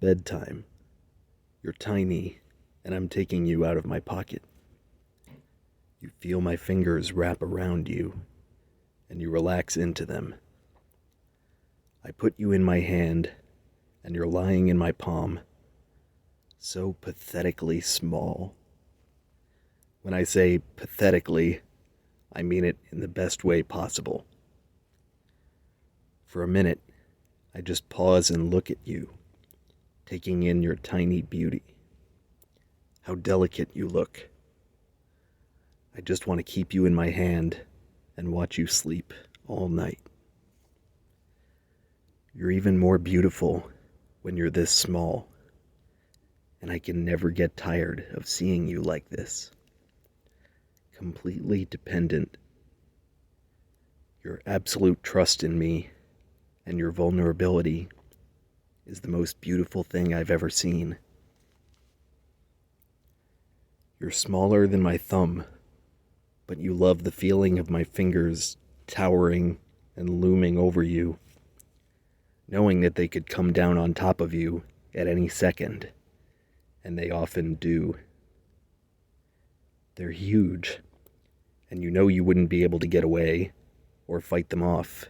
Bedtime. You're tiny, and I'm taking you out of my pocket. You feel my fingers wrap around you, and you relax into them. I put you in my hand, and you're lying in my palm, so pathetically small. When I say pathetically, I mean it in the best way possible. For a minute, I just pause and look at you, taking in your tiny beauty. How delicate you look. I just want to keep you in my hand and watch you sleep all night. You're even more beautiful when you're this small, and I can never get tired of seeing you like this. Completely dependent. Your absolute trust in me and your vulnerability is the most beautiful thing I've ever seen. You're smaller than my thumb, but you love the feeling of my fingers towering and looming over you, knowing that they could come down on top of you at any second, and they often do. They're huge, and you know you wouldn't be able to get away or fight them off,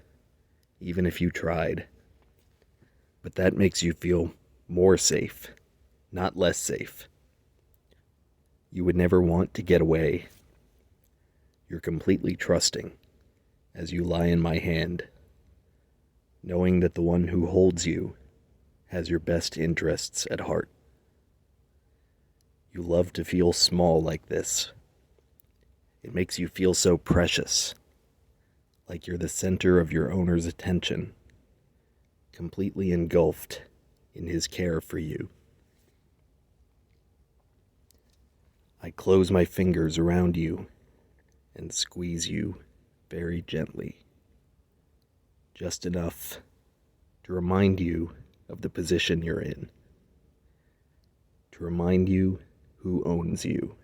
even if you tried. But that makes you feel more safe, not less safe. You would never want to get away. You're completely trusting as you lie in my hand, knowing that the one who holds you has your best interests at heart. You love to feel small like this. It makes you feel so precious, like you're the center of your owner's attention, completely engulfed in his care for you. I close my fingers around you and squeeze you very gently, just enough to remind you of the position you're in, to remind you who owns you.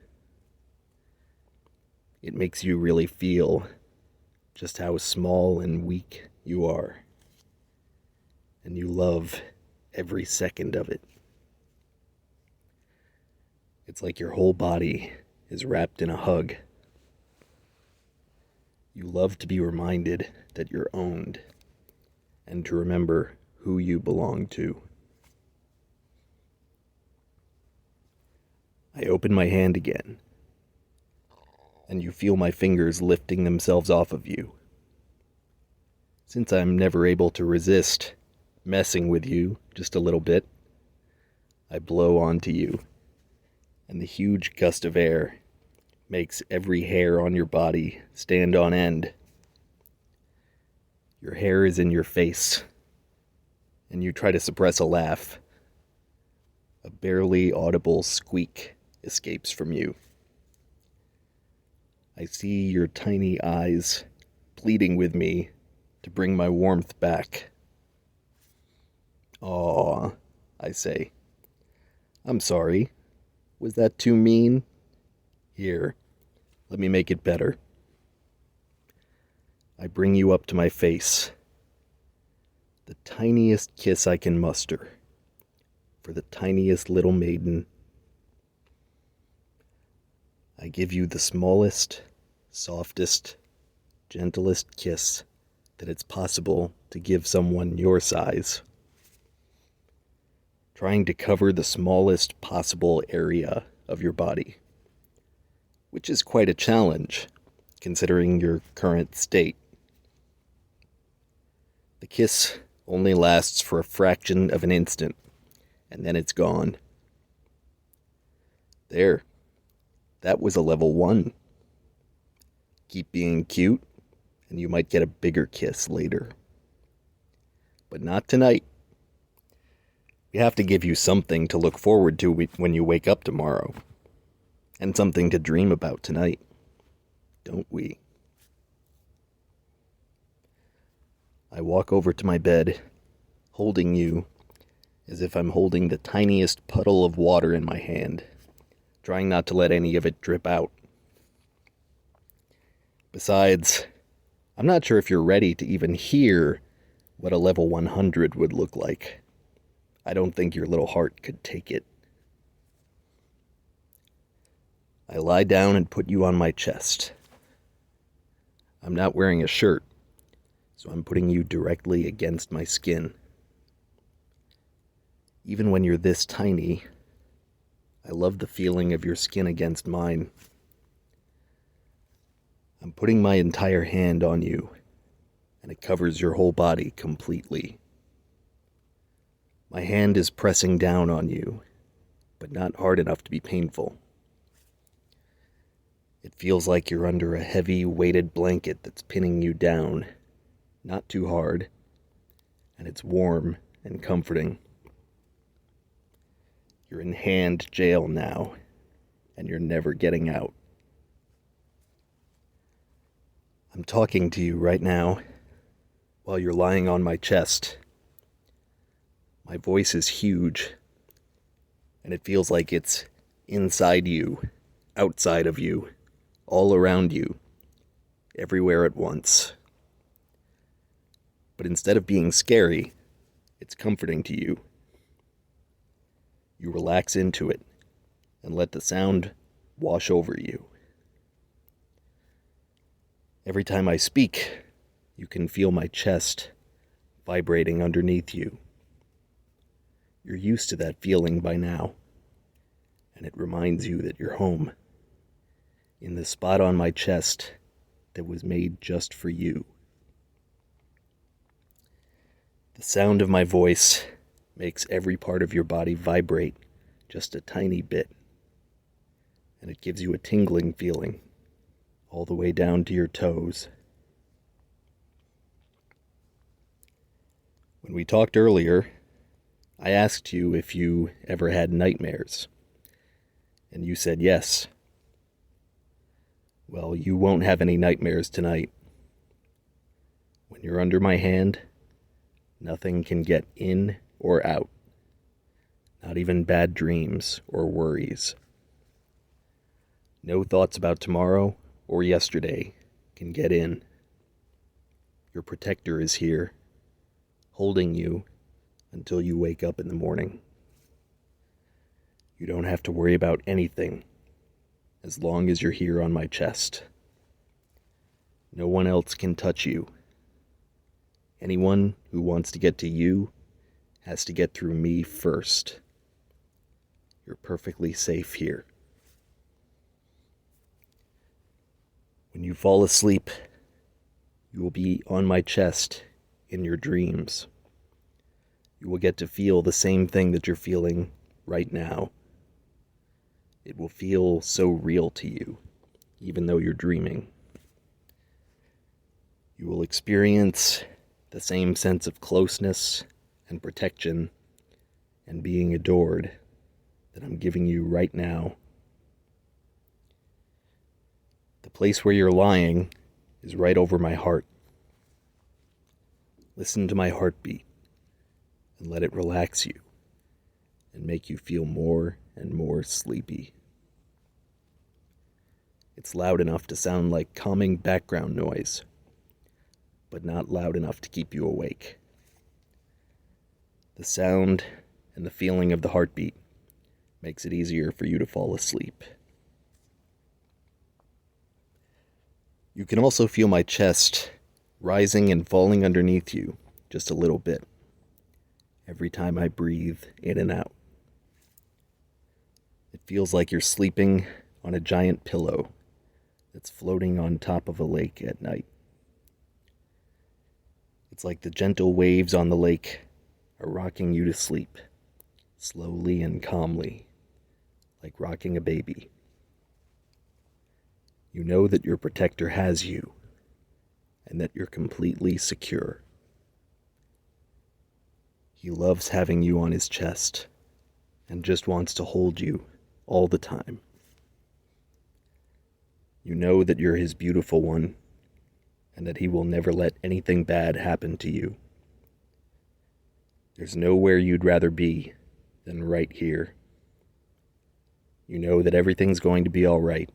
It makes you really feel just how small and weak you are, and you love every second of it. It's like your whole body is wrapped in a hug. You love to be reminded that you're owned, and to remember who you belong to. I open my hand again, and you feel my fingers lifting themselves off of you. Since I'm never able to resist messing with you just a little bit, I blow onto you, and the huge gust of air makes every hair on your body stand on end. Your hair is in your face, and you try to suppress a laugh. A barely audible squeak escapes from you. I see your tiny eyes pleading with me to bring my warmth back. "Aw," I say. "I'm sorry. Was that too mean? Here, let me make it better." I bring you up to my face. The tiniest kiss I can muster for the tiniest little maiden. I give you the smallest, softest, gentlest kiss that it's possible to give someone your size, trying to cover the smallest possible area of your body, which is quite a challenge considering your current state. The kiss only lasts for a fraction of an instant, and then it's gone. There. That was a level 1. Keep being cute, and you might get a bigger kiss later. But not tonight. We have to give you something to look forward to when you wake up tomorrow, and something to dream about tonight, don't we? I walk over to my bed, holding you as if I'm holding the tiniest puddle of water in my hand, trying not to let any of it drip out. Besides, I'm not sure if you're ready to even hear what a level 100 would look like. I don't think your little heart could take it. I lie down and put you on my chest. I'm not wearing a shirt, so I'm putting you directly against my skin. Even when you're this tiny, I love the feeling of your skin against mine. I'm putting my entire hand on you, and it covers your whole body completely. My hand is pressing down on you, but not hard enough to be painful. It feels like you're under a heavy, weighted blanket that's pinning you down, not too hard, and it's warm and comforting. You're in hand jail now, and you're never getting out. I'm talking to you right now while you're lying on my chest. My voice is huge, and it feels like it's inside you, outside of you, all around you, everywhere at once. But instead of being scary, it's comforting to you. You relax into it and let the sound wash over you. Every time I speak, you can feel my chest vibrating underneath you. You're used to that feeling by now, and it reminds you that you're home, in the spot on my chest that was made just for you. The sound of my voice makes every part of your body vibrate just a tiny bit, and it gives you a tingling feeling all the way down to your toes. When we talked earlier, I asked you if you ever had nightmares, and you said yes. Well, you won't have any nightmares tonight. When you're under my hand, nothing can get in or out. Not even bad dreams or worries. No thoughts about tomorrow or yesterday can get in. Your protector is here, holding you until you wake up in the morning. You don't have to worry about anything as long as you're here on my chest. No one else can touch you. Anyone who wants to get to you has to get through me first. You're perfectly safe here. When you fall asleep, you will be on my chest in your dreams. You will get to feel the same thing that you're feeling right now. It will feel so real to you, even though you're dreaming. You will experience the same sense of closeness and protection and being adored that I'm giving you right now. The place where you're lying is right over my heart. Listen to my heartbeat and let it relax you and make you feel more and more sleepy. It's loud enough to sound like calming background noise, but not loud enough to keep you awake. The sound and the feeling of the heartbeat makes it easier for you to fall asleep. You can also feel my chest rising and falling underneath you just a little bit every time I breathe in and out. It feels like you're sleeping on a giant pillow that's floating on top of a lake at night. It's like the gentle waves on the lake are rocking you to sleep, slowly and calmly, like rocking a baby. You know that your protector has you, and that you're completely secure. He loves having you on his chest, and just wants to hold you all the time. You know that you're his beautiful one, and that he will never let anything bad happen to you. There's nowhere you'd rather be than right here. You know that everything's going to be all right,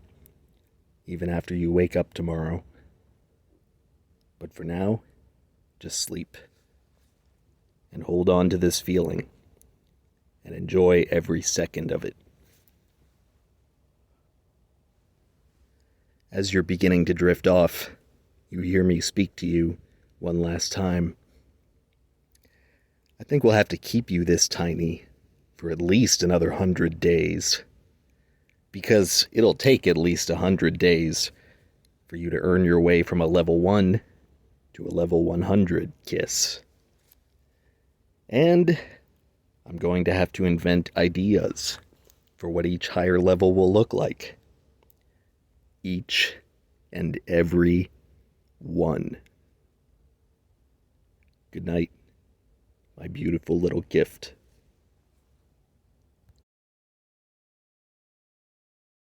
even after you wake up tomorrow. But for now, just sleep and hold on to this feeling and enjoy every second of it. As you're beginning to drift off, you hear me speak to you one last time. I think we'll have to keep you this tiny for at least another 100 days. Because it'll take at least 100 days for you to earn your way from a level 1 to a level 100 kiss. And I'm going to have to invent ideas for what each higher level will look like. Each and every one. Good night, my beautiful little gift.